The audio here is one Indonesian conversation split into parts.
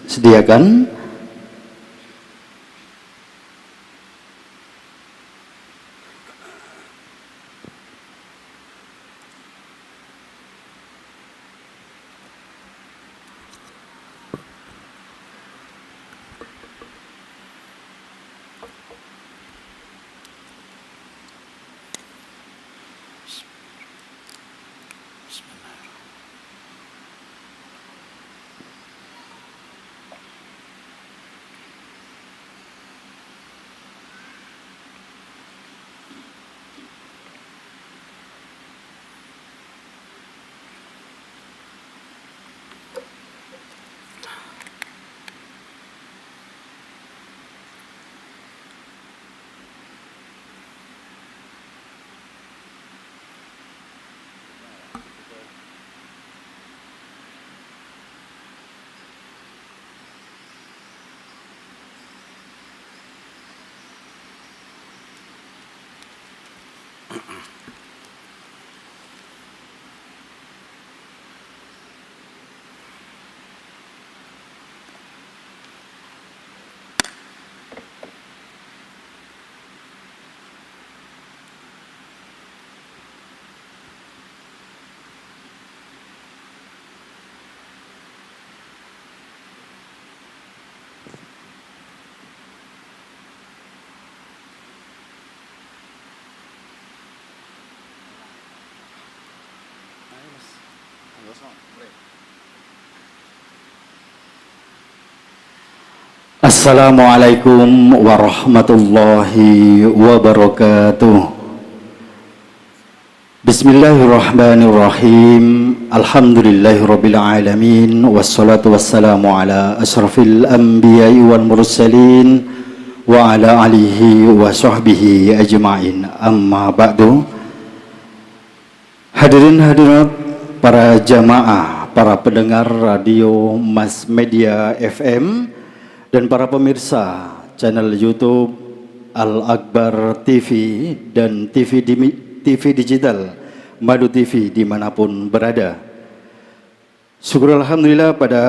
sediakan. Assalamualaikum warahmatullahi wabarakatuh. Bismillahirrahmanirrahim. Alhamdulillahirabbil alamin wassalatu wassalamu ala asyrafil anbiya'i wal mursalin wa ala alihi wa sahbihi ajma'in. Amma ba'du. Hadirin hadirat para jamaah, para pendengar radio Mass Media FM dan para pemirsa channel YouTube Al-Akbar TV dan TV digital Madu TV dimanapun berada. Syukur alhamdulillah pada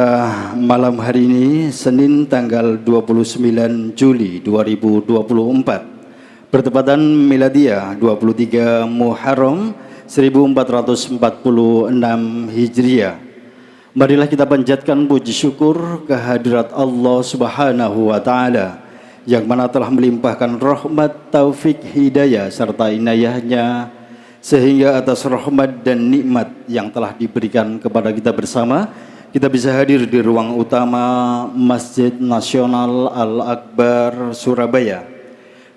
malam hari ini Senin tanggal 29 Juli 2024 bertepatan miladiah 23 Muharram 1446 Hijriah. Marilah kita panjatkan puji syukur kehadirat Allah Subhanahu wa taala yang mana telah melimpahkan rahmat, taufik, hidayah serta inayahnya sehingga atas rahmat dan nikmat yang telah diberikan kepada kita bersama kita bisa hadir di ruang utama Masjid Nasional Al-Akbar Surabaya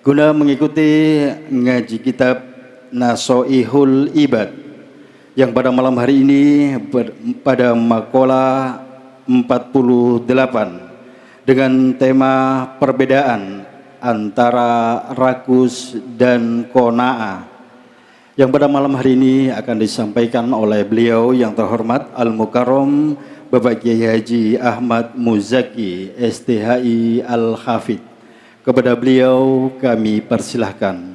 guna mengikuti ngaji kitab Nasoihul Ibad yang pada malam hari ini pada makalah 48 dengan tema perbedaan antara rakus dan qanaah yang pada malam hari ini akan disampaikan oleh beliau yang terhormat Al-Mukarram Bapak Kiai Haji Ahmad Muzaki STHI Al-Hafidh. Kepada beliau kami persilahkan.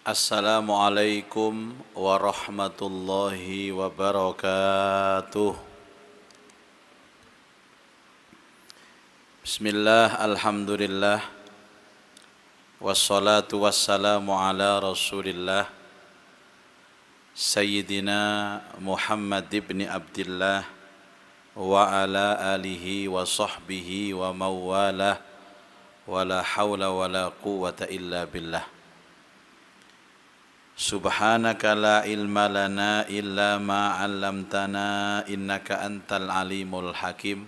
Assalamualaikum warahmatullahi wabarakatuh. Bismillah, alhamdulillah, wassalatu wassalamu ala rasulillah Sayyidina Muhammad ibn Abdillah wa ala alihi wa sahbihi wa mawalah wa la hawla wa la quwwata illa billah. Subhanaka la ilma lana illa ma 'allamtana innaka antal alimul hakim.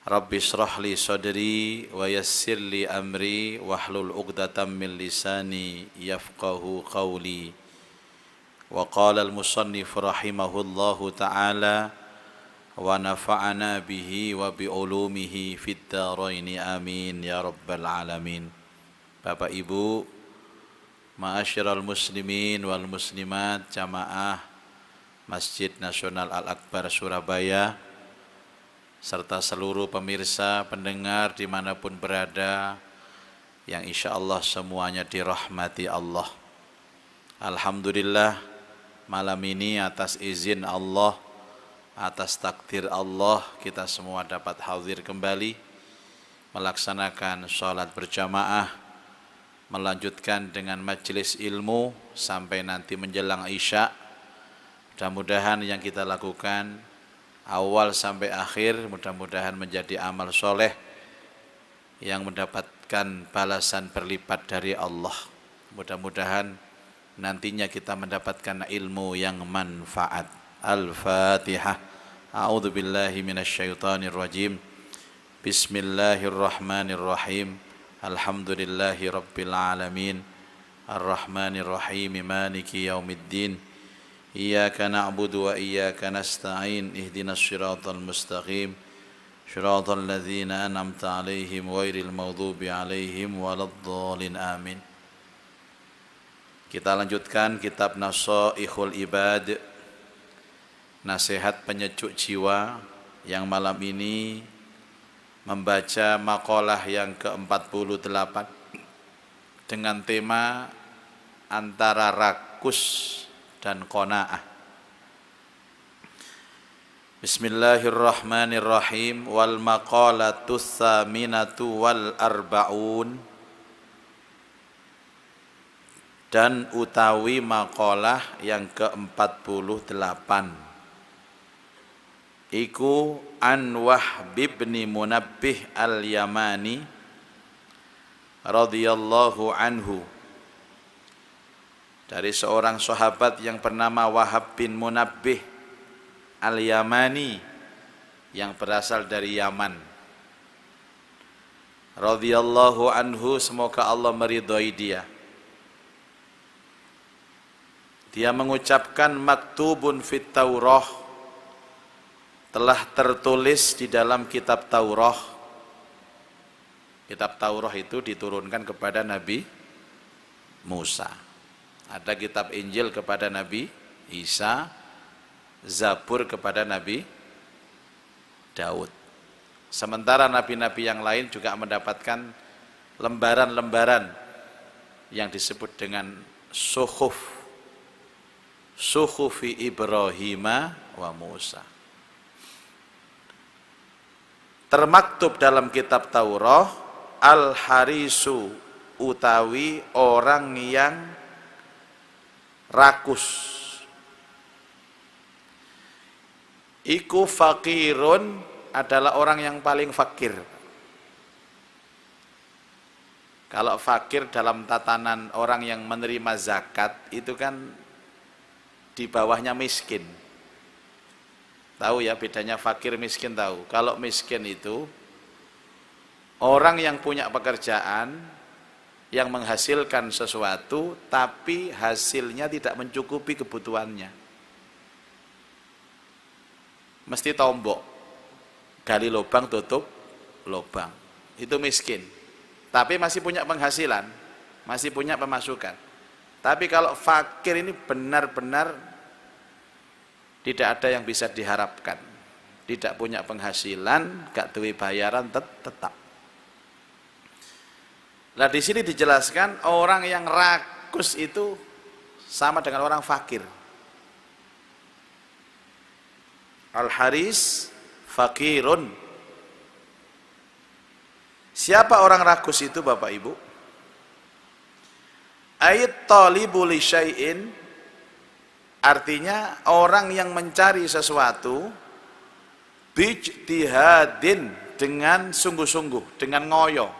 Rabbi shrah li sadri wa yassir li amri wahlul 'uqdatam min lisani yafqahu qawli. Wa qala al-musannif rahimahullahu ta'ala wa nafa'ana bihi wa bi ulumihi fid dharain amin ya rabbal alamin. Bapak Ibu, ma'asyiral muslimin wal muslimat jamaah Masjid Nasional Al-Akbar Surabaya serta seluruh pemirsa pendengar dimanapun berada yang insya Allah semuanya dirahmati Allah. Alhamdulillah malam ini atas izin Allah, atas takdir Allah, kita semua dapat hadir kembali melaksanakan sholat berjamaah, melanjutkan dengan majelis ilmu sampai nanti menjelang Isya. Mudah-mudahan yang kita lakukan awal sampai akhir mudah-mudahan menjadi amal soleh yang mendapatkan balasan berlipat dari Allah. Mudah-mudahan nantinya kita mendapatkan ilmu yang manfaat. Al-Fatihah. A'udzu billahi minasyaitonir rajim. Bismillahirrahmanirrahim. Alhamdulillahi rabbil alamin. Ar-Rahmanir Rahim. Maliki yaumiddin. Iyyaka na'budu wa iyyaka nasta'in. Ihdinas siratal mustaqim. Shiratal ladzina an'amta 'alaihim ghairil maghdubi 'alaihim waladdallin. Amin. Kita lanjutkan kitab Nasaihul Ibad, nasihat penyejuk jiwa, yang malam ini membaca makalah yang ke-48 dengan tema antara rakus dan qanaah. Bismillahirrahmanirrahim. Wal maqalatus tsaminatu wal arba'un. Dan utawi maqalah yang ke-48 iku an Wahb bin Munabbih al-Yamani radhiyallahu anhu, dari seorang sahabat yang bernama Wahab bin Munabbih Al-Yamani yang berasal dari Yaman. Radhiyallahu anhu, semoga Allah meridhai dia. Dia mengucapkan maktubun fit Taurah, telah tertulis di dalam kitab Taurah. Kitab Taurah itu diturunkan kepada Nabi Musa. Ada kitab Injil kepada Nabi Isa, Zabur kepada Nabi Daud. Sementara nabi-nabi yang lain juga mendapatkan lembaran-lembaran yang disebut dengan Suhufi Ibrahim wa Musa. Termaktub dalam kitab Taurah al-harisu, utawi orang yang rakus. Iku fakirun, adalah orang yang paling fakir. Kalau fakir dalam tatanan orang yang menerima zakat itu kan di bawahnya miskin. Tahu ya bedanya fakir miskin, tahu? Kalau miskin itu orang yang punya pekerjaan, yang menghasilkan sesuatu tapi hasilnya tidak mencukupi kebutuhannya. Mesti tombok, gali lubang tutup lubang, itu miskin. Tapi masih punya penghasilan, masih punya pemasukan. Tapi kalau fakir ini benar-benar tidak ada yang bisa diharapkan, tidak punya penghasilan, gak duwe bayaran tetap. Nah di sini dijelaskan orang yang rakus itu sama dengan orang fakir. Al-haris fakirun. Siapa orang rakus itu Bapak Ibu? Ayat talibu li syai'in, artinya orang yang mencari sesuatu bijtihadin, dengan sungguh-sungguh, dengan ngoyo,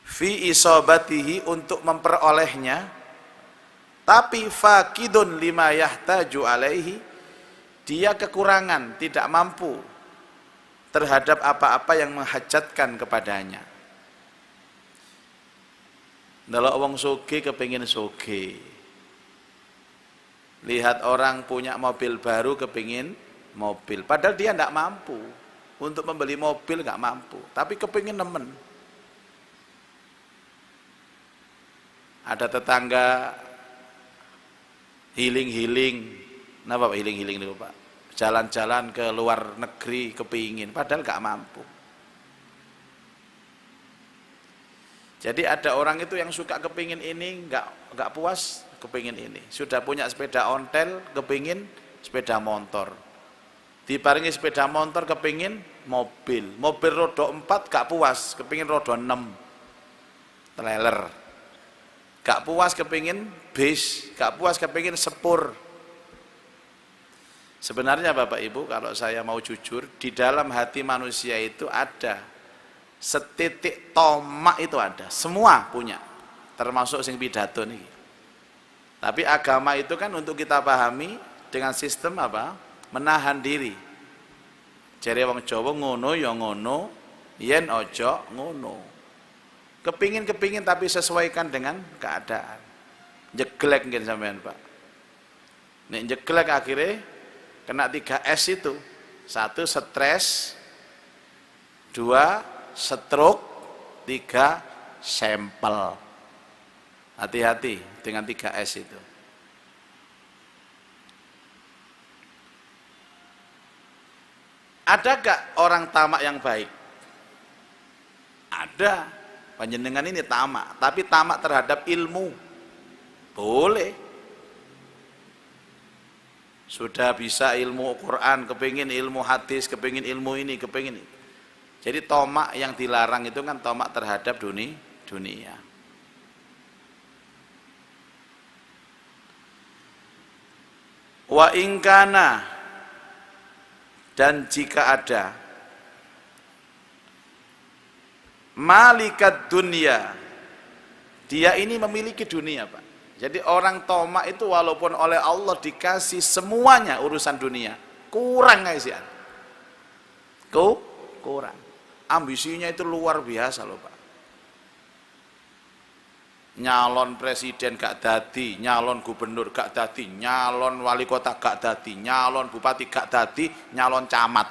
fi isobatihi, untuk memperolehnya, tapi fakidun lima yahtaju alaihi, dia kekurangan, tidak mampu terhadap apa-apa yang menghajatkan kepadanya. Ndelok wong sugih kepengin sugih, lihat orang punya mobil baru kepengin mobil, padahal dia tidak mampu untuk membeli mobil, nggak mampu, tapi kepengin nemen. Ada tetangga healing, napa Pak healing itu Pak? Jalan-jalan ke luar negeri kepingin, padahal nggak mampu. Jadi ada orang itu yang suka kepingin ini, nggak puas, kepingin ini. Sudah punya sepeda ontel, kepingin sepeda motor. Diparingi sepeda motor, kepingin mobil. Mobil roda 4 gak puas, kepingin roda 6. Trailer. Gak puas, kepingin bis. Gak puas, kepingin sepur. Sebenarnya Bapak Ibu, kalau saya mau jujur, di dalam hati manusia itu ada setitik tomak, itu ada. Semua punya, termasuk sing pidato nih. Tapi agama itu kan untuk kita pahami dengan sistem apa? Menahan diri. Jare wong Jawa ngono ya ngono, yen ojo ngono. Kepingin tapi sesuaikan dengan keadaan. Jeglek nggih sampean, Pak. Nek jeglek akhirnya kena 3S itu. 1 stres, 2 stroke, 3 sampel. Hati-hati dengan 3S itu. Ada gak orang tamak yang baik? Ada. Panjenengan ini tamak, tapi tamak terhadap ilmu. Boleh. Sudah bisa ilmu Quran, kepingin ilmu hadis, kepingin ilmu ini, kepingin ini. Jadi tomak yang dilarang itu kan tomak terhadap dunia. Wa ingkana, dan jika ada malikat dunia, dia ini memiliki dunia, Pak. Jadi orang tomak itu walaupun oleh Allah dikasih semuanya urusan dunia, kurang guys ya. Kurang. Ambisinya itu luar biasa loh, Pak. Nyalon presiden gak dadi, nyalon gubernur gak dadi, nyalon wali kota gak dadi, nyalon bupati gak dadi, nyalon camat.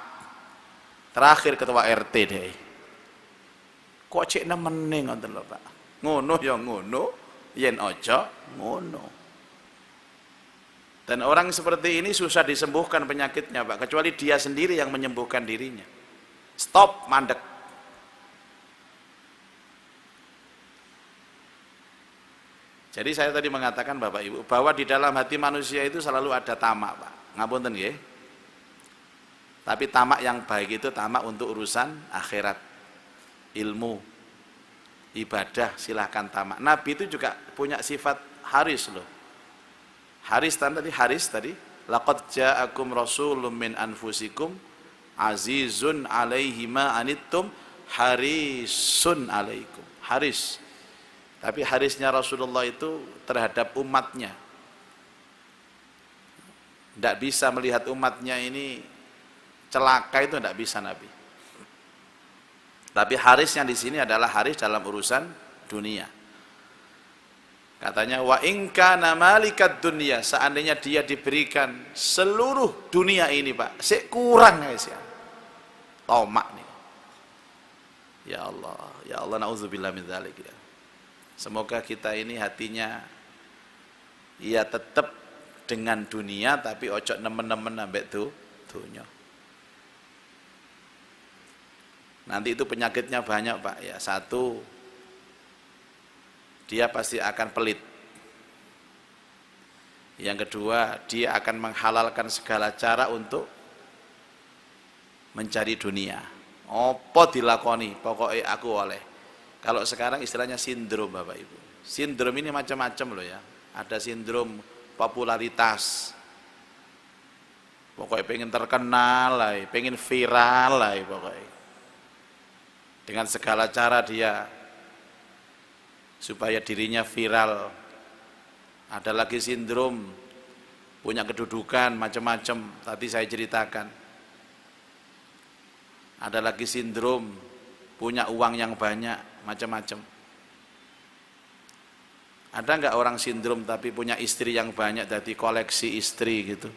Terakhir ketua RT deh. Kok cek nemenin ngoten lho, Pak. Ngono ya ngono, yen ojo ngono. Dan orang seperti ini susah disembuhkan penyakitnya, Pak, kecuali dia sendiri yang menyembuhkan dirinya. Stop mandek. Jadi saya tadi mengatakan Bapak Ibu bahwa di dalam hati manusia itu selalu ada tamak, Pak. Ngapunten nggih. Tapi tamak yang baik itu tamak untuk urusan akhirat, ilmu, ibadah, silahkan tamak. Nabi itu juga punya sifat haris loh. Haris tadi, laqad ja'akum rasulun min anfusikum azizun alaihi ma anittum harisun alaikum. Haris. Tapi harisnya Rasulullah itu terhadap umatnya. Tidak bisa melihat umatnya ini celaka, itu tidak bisa Nabi. Tapi harisnya di sini adalah haris dalam urusan dunia. Katanya wa in kana malikat dunia, seandainya dia diberikan seluruh dunia ini, Pak, sik kurang guys ya. Tomak nih. Ya Allah naudzubillah min dzalik ya. Semoga kita ini hatinya ya tetap dengan dunia tapi ojo nemen-nemen ambek dunya. Nanti itu penyakitnya banyak, Pak ya. Satu, dia pasti akan pelit. Yang kedua, dia akan menghalalkan segala cara untuk mencari dunia. Apa dilakoni, pokoknya aku oleh. Kalau sekarang istilahnya sindrom, Bapak Ibu. Sindrom ini macam-macam loh ya. Ada sindrom popularitas. Pokoknya pengen terkenal lah, pengen viral lah pokoknya. Dengan segala cara dia supaya dirinya viral. Ada lagi sindrom punya kedudukan macam-macam, tadi saya ceritakan. Ada lagi sindrom punya uang yang banyak, macam-macam. Ada nggak orang sindrom tapi punya istri yang banyak, jadi koleksi istri gitu?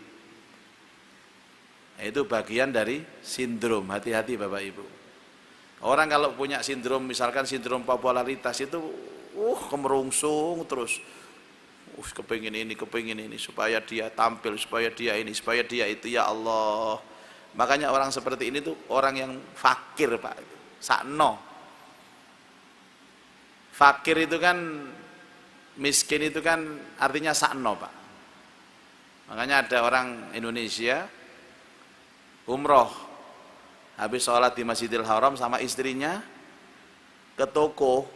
Itu bagian dari sindrom. Hati-hati Bapak Ibu. Orang kalau punya sindrom, misalkan sindrom popularitas itu kemerungsung terus. Kepingin ini supaya dia tampil, supaya dia ini, supaya dia itu, ya Allah. Makanya orang seperti ini tuh orang yang fakir, Pak. Sakno. Fakir itu kan Miskin itu kan artinya sakno, Pak. Makanya ada orang Indonesia umroh, habis sholat di Masjidil Haram sama istrinya ke toko.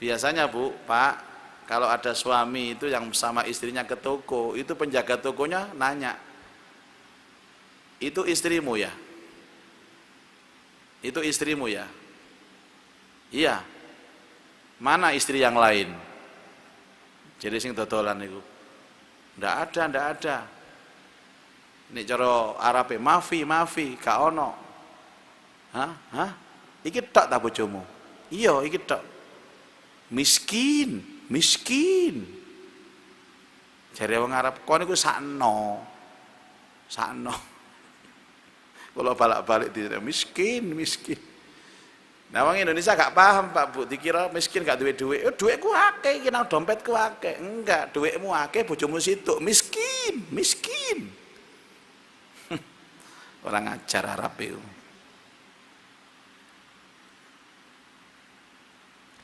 Biasanya Bu, Pak, kalau ada suami itu yang sama istrinya ke toko, itu penjaga tokonya nanya, itu istrimu ya? Itu istrimu ya? Iya. Mana istri yang lain? Jadi sing dodolan itu, ndak ada. Ini cara Arabe, mafi, gak ono. Hah? Iki tok ta bojomu? Iya, iki tok. Miskin. Jare wong Arab, kon iku sakno. Kalau balik di miskin. Nah, orang Indonesia gak paham Pak Bu, dikira miskin gak duit. Duitku akeh, iki nang dompetku akeh. Enggak, duitmu akeh, bojomu situk. Miskin. Orang ajar Arab itu.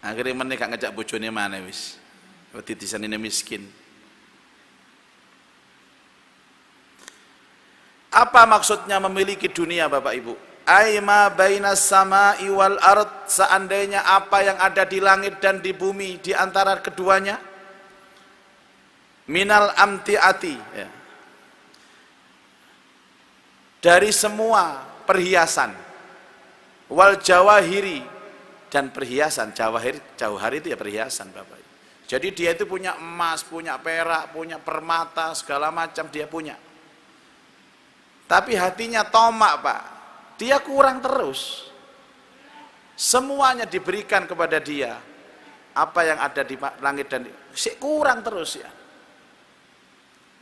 Akhirnya mana gak ngajak bojone mana wis. Titisan ini miskin. Apa maksudnya memiliki dunia Bapak Ibu? Aima bainas sama'i wal ard, seandainya apa yang ada di langit dan di bumi di antara keduanya, minal amtiati, ya, dari semua perhiasan, wal jawahiri, dan perhiasan. Jawahir itu ya perhiasan Bapak. Jadi dia itu punya emas, punya perak, punya permata, segala macam dia punya. Tapi hatinya tomak Pak, dia kurang terus. Semuanya diberikan kepada dia, apa yang ada di langit dan kurang terus ya.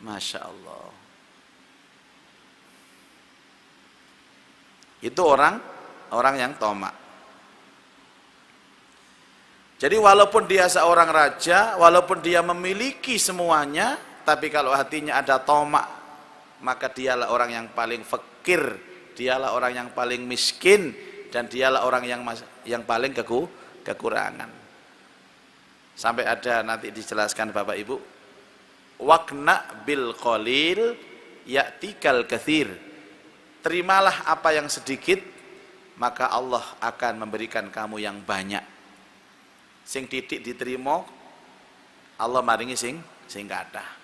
Masya Allah. Itu orang yang tomak. Jadi walaupun dia seorang raja, walaupun dia memiliki semuanya, tapi kalau hatinya ada tomak, maka dialah orang yang paling fakir, dialah orang yang paling miskin, dan dialah orang yang paling kekurangan. Sampai ada nanti dijelaskan Bapak Ibu, waqna bil qalil ya'tikal katsir. Terimalah apa yang sedikit, maka Allah akan memberikan kamu yang banyak. Sing titik diterima, Allah maringi sing kathah.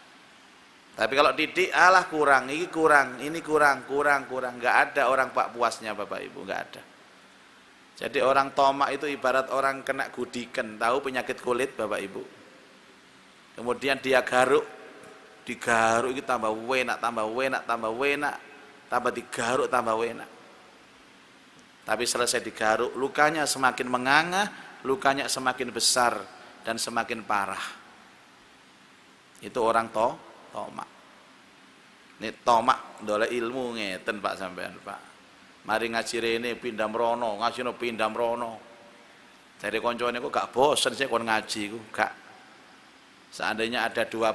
Tapi kalau titik, alah kurang, ini kurang, nggak ada orang pak puasnya Bapak Ibu, nggak ada. Jadi orang tomak itu ibarat orang kena gudiken, tahu penyakit kulit Bapak Ibu. Kemudian dia digaruk itu tambah enak, tambah digaruk tambah enak. Tapi selesai digaruk, lukanya semakin menganga, lukanya semakin besar dan semakin parah. Itu orang tomak. Ini tomak ndolek ilmu ngeten Pak sampean Pak. Mari ngaji rene pindah mrono, ngajine pindah mrono. Jare koncone kok gak bosen sih kon ngaji ku, gak. Seandainya ada 20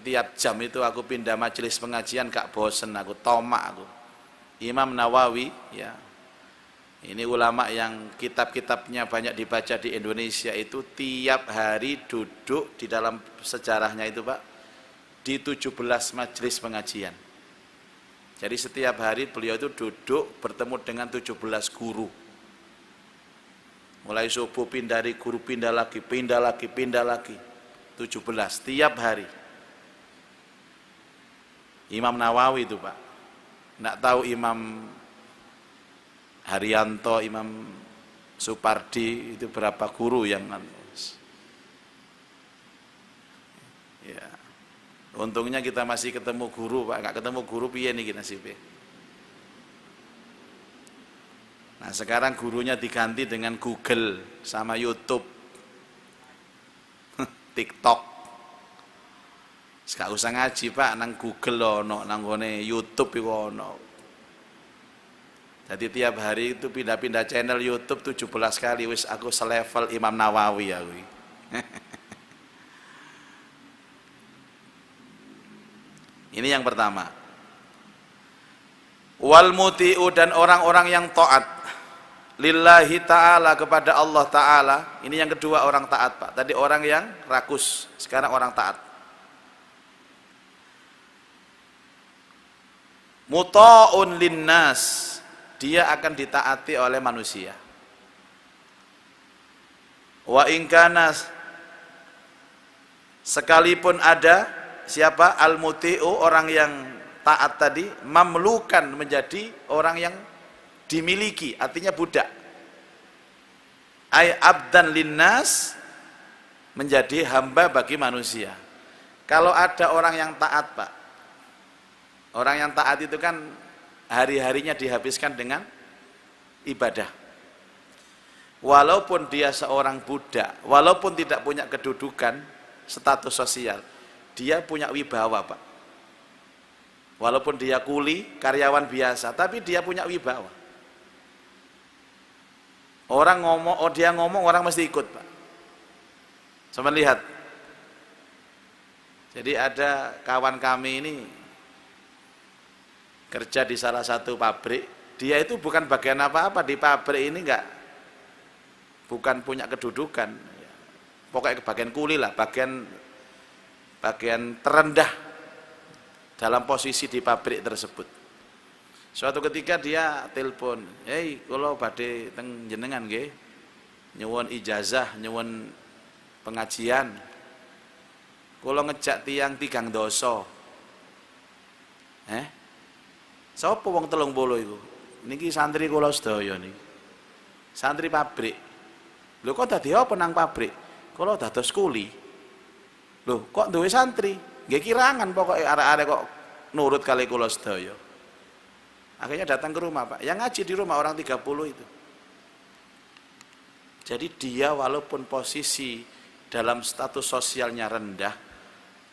tiap jam itu aku pindah majelis pengajian gak bosen aku, tomak aku. Imam Nawawi ya. Ini ulama yang kitab-kitabnya banyak dibaca di Indonesia itu tiap hari duduk di dalam sejarahnya itu Pak di 17 majelis pengajian. Jadi setiap hari beliau itu duduk bertemu dengan 17 guru. Mulai subuh pindah dari guru, pindah lagi. 17 tiap hari. Imam Nawawi itu Pak. Nggak tahu Imam Haryanto, Imam Supardi itu berapa guru yang ya. Untungnya kita masih ketemu guru Pak, nggak ketemu guru piye niki nasibnya. Nah sekarang gurunya diganti dengan Google sama YouTube, TikTok. Gak usah ngaji Pak, nang Google ono, nang gone YouTube iku ono. Jadi tiap hari itu pindah-pindah channel YouTube 17 kali wis aku selevel Imam Nawawi aku. Ini yang pertama. Wal muti'u, dan orang-orang yang taat. lillahi ta'ala, kepada Allah ta'ala. Ini yang kedua orang taat, Pak. Tadi orang yang rakus, sekarang orang taat. Muta'un linnas, dia akan ditaati oleh manusia. Wa ingkana, sekalipun ada siapa al-muti'u, orang yang taat tadi, mamlukan, menjadi orang yang dimiliki, artinya budak. Ay abdan linnas, menjadi hamba bagi manusia. Kalau ada orang yang taat, Pak, orang yang taat itu kan hari-harinya dihabiskan dengan ibadah. Walaupun dia seorang budak, walaupun tidak punya kedudukan, status sosial, dia punya wibawa, Pak. Walaupun dia kuli, karyawan biasa, tapi dia punya wibawa. Orang ngomong, dia ngomong, orang mesti ikut, Pak. Sama lihat. Jadi ada kawan kami ini kerja di salah satu pabrik, dia itu bukan bagian apa-apa di pabrik ini, bukan punya kedudukan, pokoknya bagian kuli lah, bagian terendah dalam posisi di pabrik tersebut. Suatu ketika dia telepon, "Hei, kalau badhe teng jenengan nggih, nyuwun ijazah, nyuwun pengajian. Kula ngejak tiang 3 dosa." Sapa wong 30 iku? Niki santri kula sedaya niki. Santri pabrik. Lho kok dadi apa nang pabrik? Kula dados kuli. Lho kok duwe santri? Nggih kirangan pokoke arek-arek kok nurut kali kula sedaya. Akhirnya datang ke rumah, Pak. Yang ngaji di rumah orang 30 itu. Jadi dia walaupun posisi dalam status sosialnya rendah,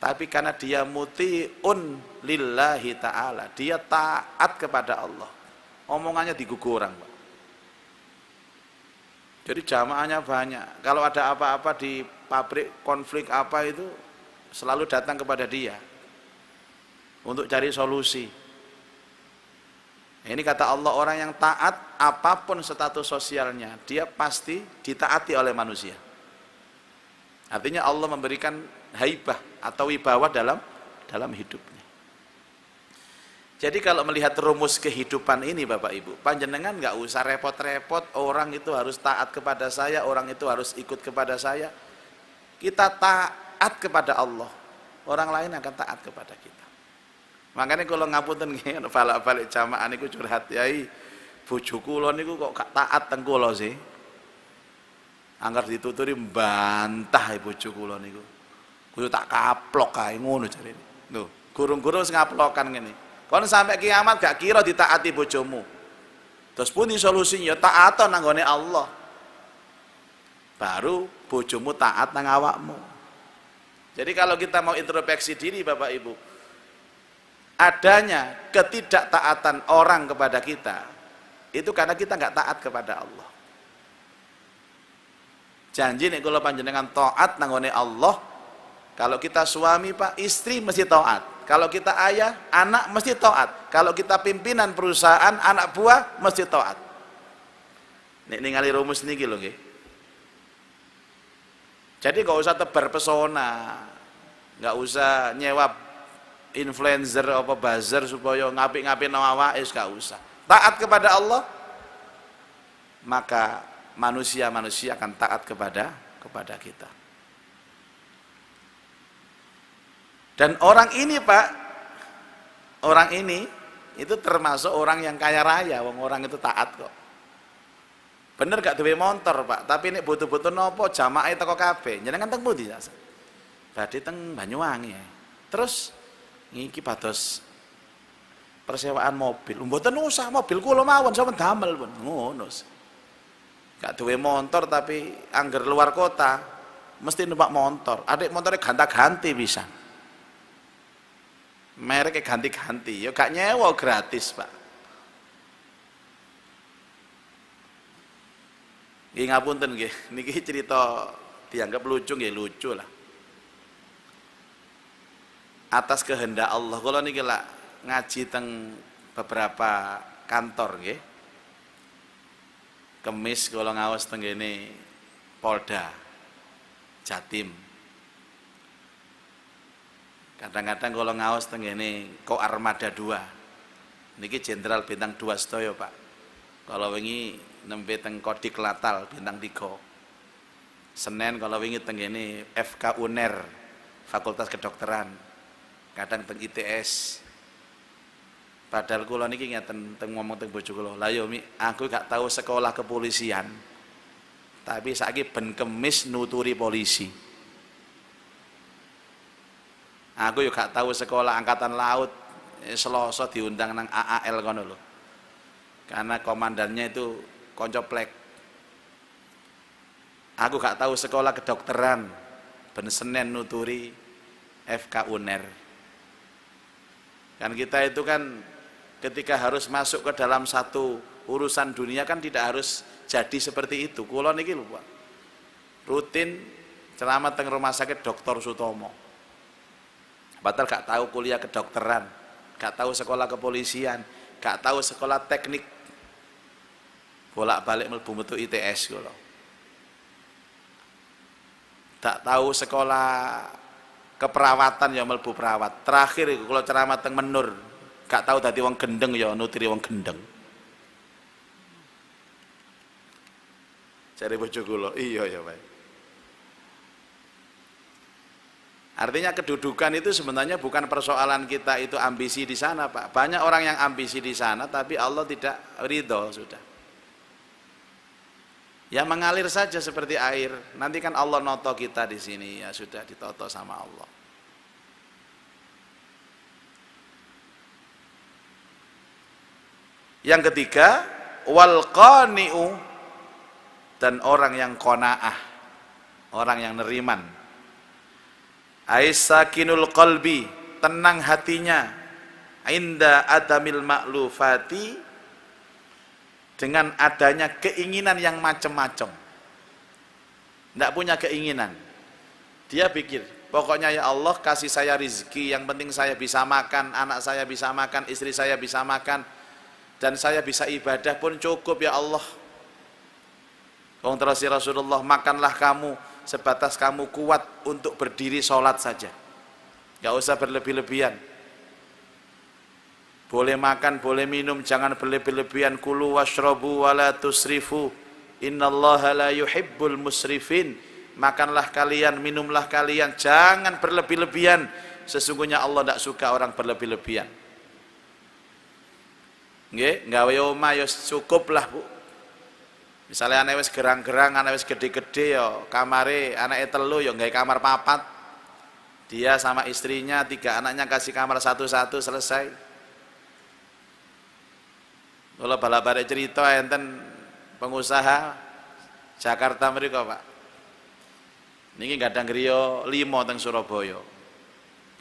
tapi karena dia muti'un lillahi ta'ala, dia taat kepada Allah. Omongannya digugur orang, Pak. Jadi jamaahnya banyak. Kalau ada apa-apa di pabrik, konflik apa itu, selalu datang kepada dia untuk cari solusi. Ini kata Allah, orang yang taat apapun status sosialnya, dia pasti ditaati oleh manusia. Artinya Allah memberikan haibah atau wibawa dalam hidupnya. Jadi kalau melihat rumus kehidupan ini Bapak Ibu, panjenengan nggak usah repot-repot, orang itu harus taat kepada saya, orang itu harus ikut kepada saya. Kita taat kepada Allah, orang lain akan taat kepada kita. Makanya kalau ngapunten nggih balik jamaah niku curhat, yai bojo kula niku kok gak taat teng kula sih. Angger dituturi mbantah bojo kula niku. Kudu tak kaplok kae ngono jarene. Lho, gurung-gurung sing ngaplokan ngene. Kon sampai kiamat gak kira ditaati bojomu. Terus pundi solusinya? Taat nang nggone Allah. Baru bojomu taat nang awakmu. Jadi kalau kita mau introspeksi diri Bapak Ibu, adanya ketidaktaatan orang kepada kita itu karena kita nggak taat kepada Allah. Janji nih kalau panjenengan taat nanggone Allah, kalau kita suami Pak, istri mesti taat. Kalau kita ayah, anak mesti taat. Kalau kita pimpinan perusahaan, anak buah mesti taat. Nek ningali rumus niki lho nggih. Jadi nggak usah tebar pesona, nggak usah nyewa influencer apa buzzer supaya ngapik-ngapik nang awake, gak usah. Taat kepada Allah, maka manusia-manusia akan taat kepada kita. Dan orang ini Pak, orang ini itu termasuk orang yang kaya raya, orang itu taat kok. Bener gak duwe motor Pak, tapi nek butuh-butuh nopo jamaah teko kabeh. Jenengan teng pundi jasa? Badhe teng Banyuwangi. Terus niki pados persewaan mobil. Mboten usah mobil kula mawon sampeyan damel pun. Ngono. Gak duwe motor tapi angger luar kota mesti numpak motor. Adik motornya ganta-ganti bisa. Mereknya ganti-ganti. Ya gak nyewa gratis, Pak. Nggih ngapunten nggih. Niki cerita dianggap lucu nggih, lucu lah. Atas kehendak Allah, kalau niki lah ngaji teng beberapa kantor nggih. Kemis kula ngaos teng kene Polda Jatim. Kadang-kadang kula ngaos teng kene Ko Armada 2. Niki Jenderal Bintang 2 sedaya, Pak. Kalau wingi nembe teng Kodik Latal Bintang 3. Senin kalau wingi teng kene FK UNER Fakultas Kedokteran. Kadang teng ITS. Padahal kula niki ngeten teng ngomong teng bojo kula. Lah yo Mi, aku gak tahu sekolah kepolisian. Tapi saiki ben Kemis nuturi polisi. Aku yo gak tahu sekolah angkatan laut. Selasa diundang nang AAL kono lho. Karena komandannya itu konco plek. Aku gak tahu sekolah kedokteran. Ben Senin nuturi FK UNER. Kan kita itu kan ketika harus masuk ke dalam satu urusan dunia kan tidak harus jadi seperti itu. Kula niki lho, Pak. Rutin ceramah teng rumah sakit Dr. Sutomo. Padahal gak tahu kuliah kedokteran, gak tahu sekolah kepolisian, gak tahu sekolah teknik. Bolak-balik mlebu metu ITS kula. Tak tahu sekolah keperawatan ya mlebu perawat. Terakhir kula ceramah teng Menur. Gak tahu dadi wong gendeng ya nuturi wong gendeng. Cari bojo kula, iya ya, Pak. Artinya kedudukan itu sebenarnya bukan persoalan kita itu ambisi di sana, Pak. Banyak orang yang ambisi di sana tapi Allah tidak ridho sudah. Ya mengalir saja seperti air. Nanti kan Allah noto kita di sini, ya sudah ditoto sama Allah. Yang ketiga, wal qani'u, dan orang yang qanaah, orang yang neriman. Aisakinul qalbi, tenang hatinya, inda adamil ma'lufati, dengan adanya keinginan yang macam-macam. Tidak punya keinginan. Dia pikir, pokoknya ya Allah kasih saya rizki, yang penting saya bisa makan, anak saya bisa makan, istri saya bisa makan, dan saya bisa ibadah pun cukup ya Allah. Wong terus Rasulullah, makanlah kamu sebatas kamu kuat untuk berdiri sholat saja. Gak usah berlebih-lebihan. Boleh makan, boleh minum, jangan berlebih-lebihan. Kulu washrabu wa la tusrifu. Innallaha la yuhibbul musrifin. Makanlah kalian, minumlah kalian, jangan berlebih-lebihan. Sesungguhnya Allah tidak suka orang berlebih-lebihan. Nggih, gawe omah ya cukup lah, Bu. Misalnya anak wis gerang-gerang, anak wis gede-gede ya kamare anake 3 ya gawe kamar 4. Dia sama istrinya 3 anaknya kasih kamar 1-1 selesai. Kalau bala-bala cerita enten pengusaha Jakarta mriko, Pak. Niki gadang griya 5 teng Surabaya.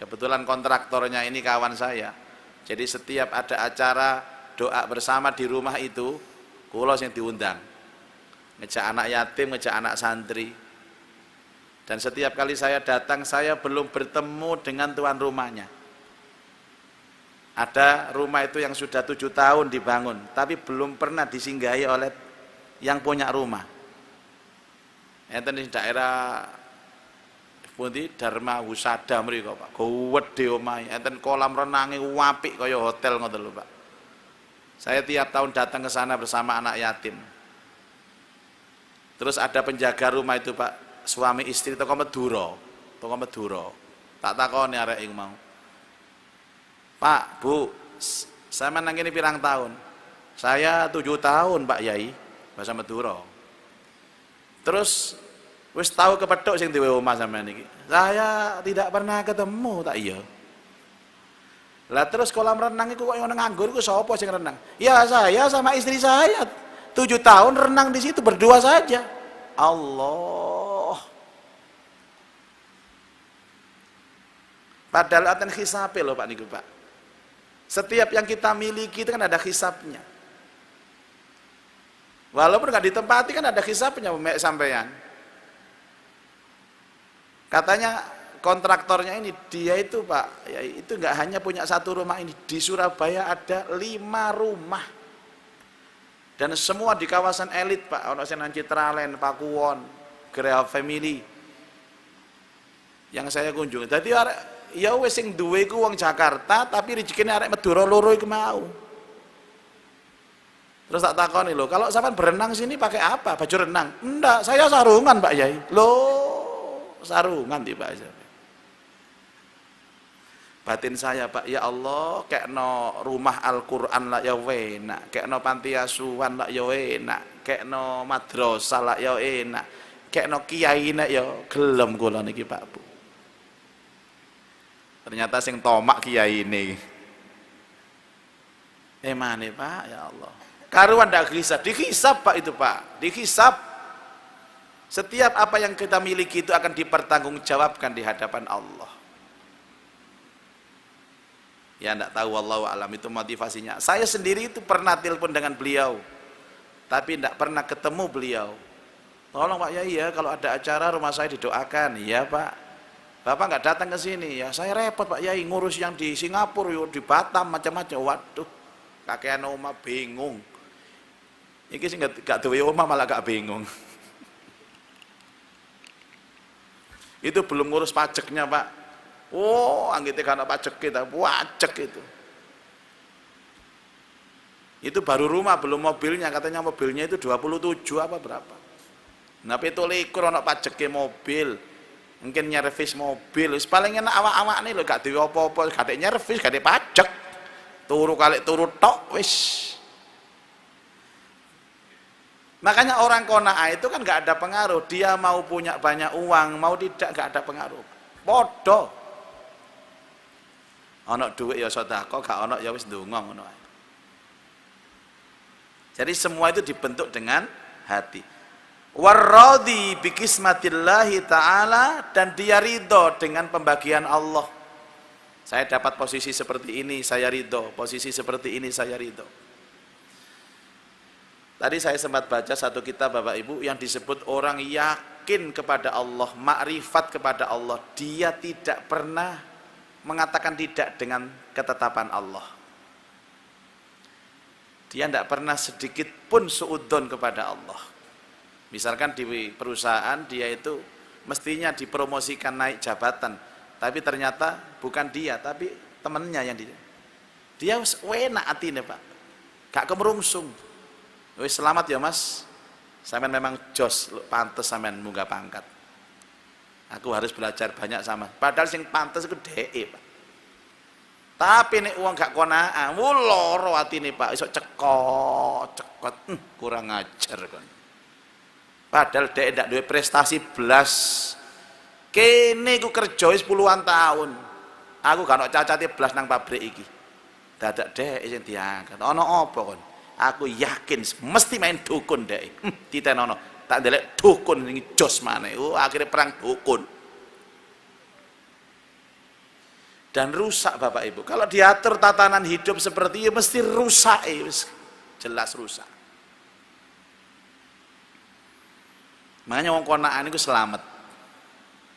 Kebetulan kontraktornya ini kawan saya. Jadi setiap ada acara doa bersama di rumah itu, kula sing diundang. Ngejak anak yatim, ngejak anak santri. Dan setiap kali saya datang, saya belum bertemu dengan tuan rumahnya. Ada rumah itu yang sudah 7 tahun dibangun, tapi belum pernah disinggahi oleh yang punya rumah. Enten di daerah pundi Dharma Husada mriko, Pak. Gede omahe, enten kolam renange apik kaya hotel ngoten lho, Pak. Saya tiap tahun datang ke sana bersama anak yatim. Terus ada penjaga rumah itu, Pak, suami istri teko Madura. Tak takoni arek ing mau. Pak, Bu, saya menang ini pirang tahun? Saya 7 tahun, Pak Yai, bahasa Madura. Terus wis tahu kepethuk sing duwe omah sampean iki. Saya tidak pernah ketemu, tak iya. Lah terus kolam renang itu kok yang nganggur itu sapa sing renang? Ya saya sama istri saya 7 tahun renang di situ berdua saja. Allah. Padahal aten hisabe loh Pak niku, Pak. Setiap yang kita miliki itu kan ada hisapnya. Walaupun nggak ditempati kan ada hisapnya sampean. Katanya kontraktornya ini, dia itu Pak, ya itu nggak hanya punya 1 rumah ini, di Surabaya ada 5 rumah. Dan semua di kawasan elit, Pak. Ono sing nang Citraland, Pakuwon, Grea Family. Yang saya kunjungi. Dadi arek ya wis sing duwe iku wong Jakarta, tapi rezekine arek Madura loro iku mau. Terus tak takoni lho, kalau sampean berenang sini pakai apa? Baju renang? Enggak, saya sarungan Pak Yai. Loh, sarungan di Pak Yai. Batin saya Pak, ya Allah, kekno rumah Al-Qur'an lah ya enak, kekno panti asuhan lah ya enak, kekno madrasah lah ya enak, kekno kiai nek ya gelem kula niki Pak Bu. Ternyata sing tomak kiai ini. Mane Pak, ya Allah. Karuan ndak hisab, dihisab Pak itu Pak, dihisab. Setiap apa yang kita miliki itu akan dipertanggungjawabkan di hadapan Allah. Ya ndak tahu, wallahu alam, itu motivasinya. Saya sendiri itu pernah telepon dengan beliau, tapi ndak pernah ketemu beliau. Tolong Pak Yai ya, kalau ada acara rumah saya didoakan. Iya Pak. Bapak nggak datang ke sini ya, saya repot Pak Yai ngurus yang di Singapura, di Batam macam-macam. Waduh, kakean omah bingung. Iki sing gak duwe omah malah gak bingung. Itu belum ngurus pajaknya Pak. Oh, anggite kana pajak kita, pajak itu. Itu baru rumah, belum mobilnya, katanya mobilnya itu 27 apa berapa. Nah, 17 ana pajake mobil. Mungkin nyervis mobil, wis paling enak awak-awak nih lho gak duwe apa-apa, gak nyervis, gak pajak. Turu kali turu tok wis. Makanya orang kona'ah itu kan gak ada pengaruh. Dia mau punya banyak uang, mau tidak, gak ada pengaruh. Podo. Ono duit ya sedekah, gak ono ya wis ndonga ngono ae. Jadi semua itu dibentuk dengan hati. Warradhi bi qismatillahi ta'ala, dan dia ridho dengan pembagian Allah. Saya dapat posisi seperti ini, saya ridho. Posisi seperti ini, saya ridho. Tadi saya sempat baca satu kitab Bapak Ibu yang disebut orang yakin kepada Allah, makrifat kepada Allah. Dia tidak pernah mengatakan tidak dengan ketetapan Allah. Dia tidak pernah sedikit pun suudzon kepada Allah. Misalkan di perusahaan dia itu mestinya dipromosikan naik jabatan, tapi ternyata bukan dia, tapi temannya yang dia enak atine Pak, gak kemerungsung. Wis selamat ya Mas, sampean memang jos, pantes sampean munggah pangkat. Aku harus belajar banyak sama. Padahal sing pantes iku dheke Pak. Tapi nek wong gak kona'ah, loro atine Pak, iso cekot, kurang ajar kon. Padahal dhek ndak duwe prestasi blas. Kene iku kerja wis puluhan tahun. Aku gak ono cacate blas nang pabrik iki. Dadak dhek sing diangkat. Ono apa kon? Aku yakin mesti main dukun dhek. Titenono, tak ndelek dukun iki jos maneh. Akhirnya perang dukun. Dan rusak Bapak Ibu. Kalau diatur tatanan hidup seperti itu mesti rusak, jelas rusak. Makanya wong konaan itu selamat.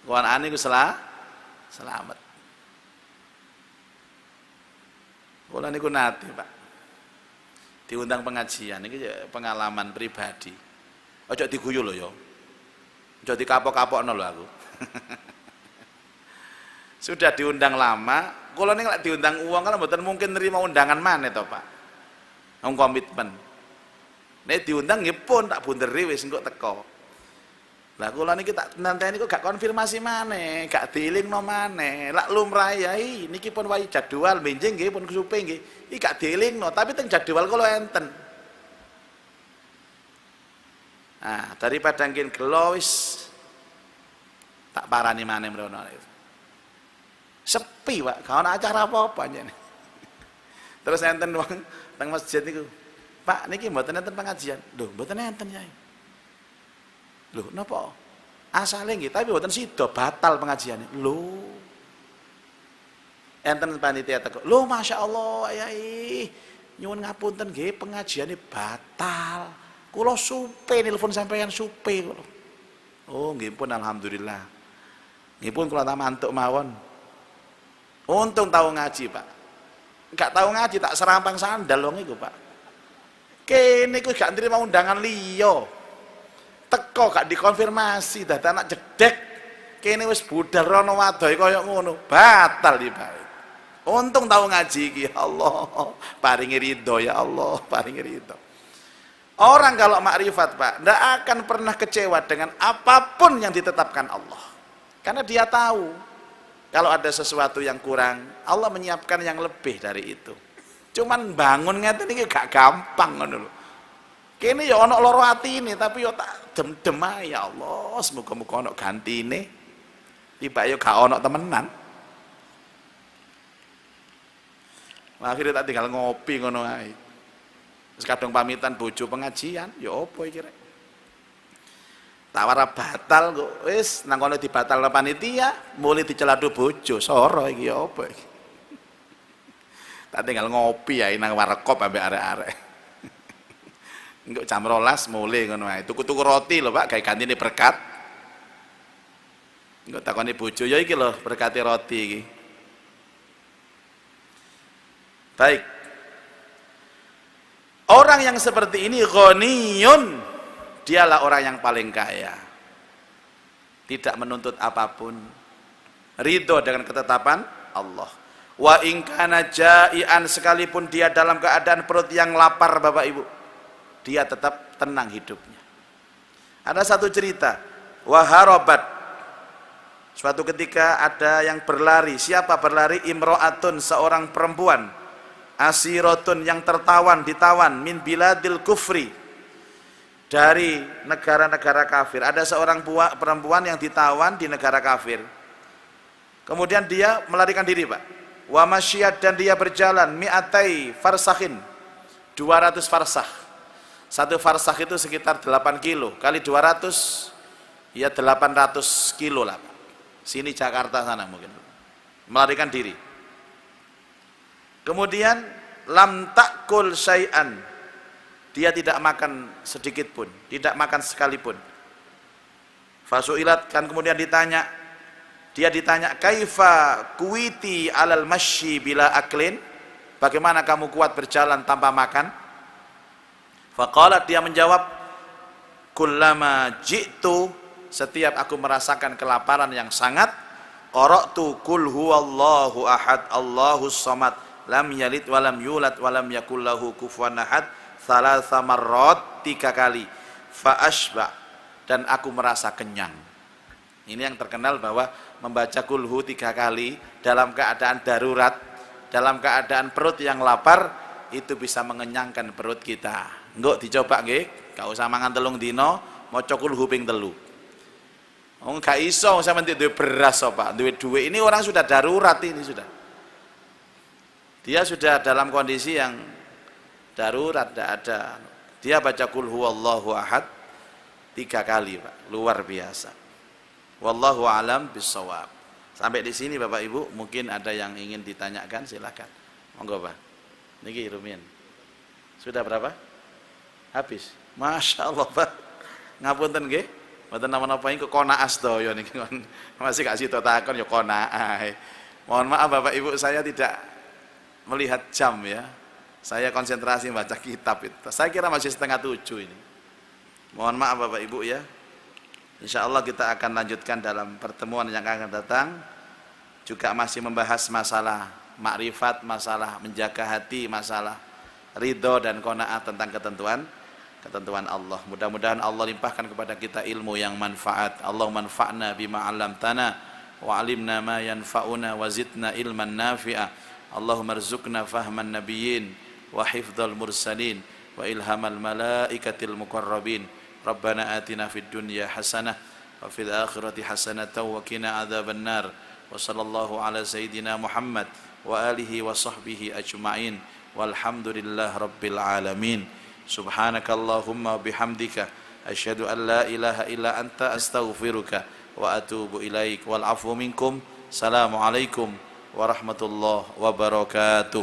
Konaan itu selamat. Kula niku nate, Pak. Diundang pengajian iki pengalaman pribadi. Ojo diguyu lho ya. Ojo dikapok-kapokno lho aku. Sudah diundang lama, kula ning lek diundang uang kan mboten mungkin nerima undangan maneh to, Pak. Wong komitmen. Nek diundang nggih pun tak bunderi wis engko teko. Lah kula niki tak nanteni kok gak konfirmasi maneh, gak dielingno maneh. Lak lumrah yai niki pun wae jadwal benjing nggih pun kesupe nggih. Iki gak dielingno, tapi teng jadwal kula enten. Nah, daripada ngin gelo wis tak parani maneh mrono. Sepi Pak, gak ana acara apa-apa njene. Terus enten wong teng masjid niku. Pak niki mboten enten pengajian. Lho, mboten enten yai. Lho, napa? Asale nggih, tapi mboten sida batal pengajiane. Lho. Enten panitia teko. Lho, masyaallah yai. Nyuwun ngapunten nggih, pengajiane batal. Kula supe nelpon sampeyan supe kula. Oh, nggih pun alhamdulillah. Nggih pun kula tak mantuk mawon. Untung tahu ngaji Pak. Enggak tahu ngaji tak serampang sandal wong iku Pak. Kene kuwi gak nrimo undangan liya. Teko gak dikonfirmasi, dadi anak jedek. Kene wis budal rono wadohe kaya ngono, batal dibae. Untung tahu ngaji iki, ya Allah, paringi ridho ya Allah, paringi ridho. Orang kalau makrifat Pak, tidak akan pernah kecewa dengan apapun yang ditetapkan Allah. Karena dia tahu, kalau ada sesuatu yang kurang, Allah menyiapkan yang lebih dari itu. Cuman bangun ngeten iki gak gampang ngono lho. Kene ya ana loro atine, tapi ya tak dem-dem ae ya Allah, semoga-moga ana gantine. Tiba ya gak ana temenan. Akhirnya tak tinggal ngopi ngono ae. Terus kadang pamitan bojo pengajian, ya apa iki rek? Tawara batal kok wis nang kono dibatalno panitia, mulai diceladu bojo, soro iki ya apa iki? Tak tinggal ngopi ae nang warkop ambek arek-arek. Engko jam 12 mulai ngono ae. Tuku-tuku roti lho Pak, gawe gantine berkat. Engko takoni bojo, ya iki lho berkati roti iki. Baik. Orang yang seperti ini ghaniyun, dialah orang yang paling kaya. Tidak menuntut apapun. Ridho dengan ketetapan Allah. Wa in kana ja'ian, sekalipun dia dalam keadaan perut yang lapar Bapak Ibu, dia tetap tenang hidupnya. Ada satu cerita, waharabat. Suatu ketika ada yang berlari. Siapa berlari? Imro'atun, seorang perempuan. Asiratun, yang ditawan min biladil kufri, dari negara-negara kafir. Ada seorang perempuan yang ditawan di negara kafir. Kemudian dia melarikan diri Pak. Wa masyiyat, dan dia berjalan mi'atai farsakhin, 200 farsakh. Satu farsakh itu sekitar 8 kilo kali 200, ya 800 kilo lah Pak. Sini Jakarta sana mungkin. Melarikan diri. Kemudian lam takul syai'an, dia tidak makan sedikit pun, tidak makan sekalipun. Fasu'ilat, kan kemudian ditanya, kaifa kuwiti alal masyi bila aklin, bagaimana kamu kuat berjalan tanpa makan? Faqalat, dia menjawab, kullama ji'tu, setiap aku merasakan kelaparan yang sangat, qara'tu kul huwallahu ahad Allahus samad lam yalid walam yulad walam yakul lahu kufuwan ahad thalatha marrat, 3 kali, fa asba, dan aku merasa kenyang. Ini yang terkenal bahwa membaca kulhu 3 kali dalam keadaan darurat, dalam keadaan perut yang lapar, itu bisa mengenyangkan perut kita. Enggak dicoba nggih, gak usah mangan 3 dino, maca kulhu ping 3. Oh, gak iso sampeyan duwe beras Pak, duwe duit. Ini orang sudah darurat, ini sudah. Dia sudah dalam kondisi yang darurat, tidak ada. Dia baca kul huwallahu ahad 3 kali Pak, luar biasa. Wallahu alam bissawab. Sampai di sini Bapak Ibu, mungkin ada yang ingin ditanyakan, silakan. Monggo Pak. Niki rumiyin. Sudah berapa? Habis. Masya Allah Pak. Ngapunten nggih. Mboten napa-napa iki konaah sedaya niki. Masih gak sida takon ya konaah. Mohon maaf Bapak Ibu, saya tidak melihat jam ya. Saya konsentrasi baca kitab itu. Saya kira masih 6:30 ini. Mohon maaf Bapak Ibu ya. Insya Allah kita akan lanjutkan dalam pertemuan yang akan datang. Juga masih membahas masalah makrifat, masalah menjaga hati, masalah ridho dan qanaah tentang ketentuan Allah. Mudah-mudahan Allah limpahkan kepada kita ilmu yang manfaat. Allah manfa'na bima 'allamtana wa 'alimna ma yanfa'una wa zidna ilman nafi'a. Allahumma rzuqna fahman nabiyyin wa hifdzal mursalin wa ilhamal malaikatil muqarrabin. Rabbana atina fid dunya hasanah wa fil akhirati hasanatan wa qina adzaban nar. Wa sallallahu ala sayyidina Muhammad wa alihi wa sahbihi ajma'in. Walhamdulillah rabbil alamin. Subhanakallahumma bihamdika asyhadu an la ilaha illa anta astaghfiruka wa atubu ilaik. Wal afu minkum. Assalamualaikum warahmatullahi wabarakatuh.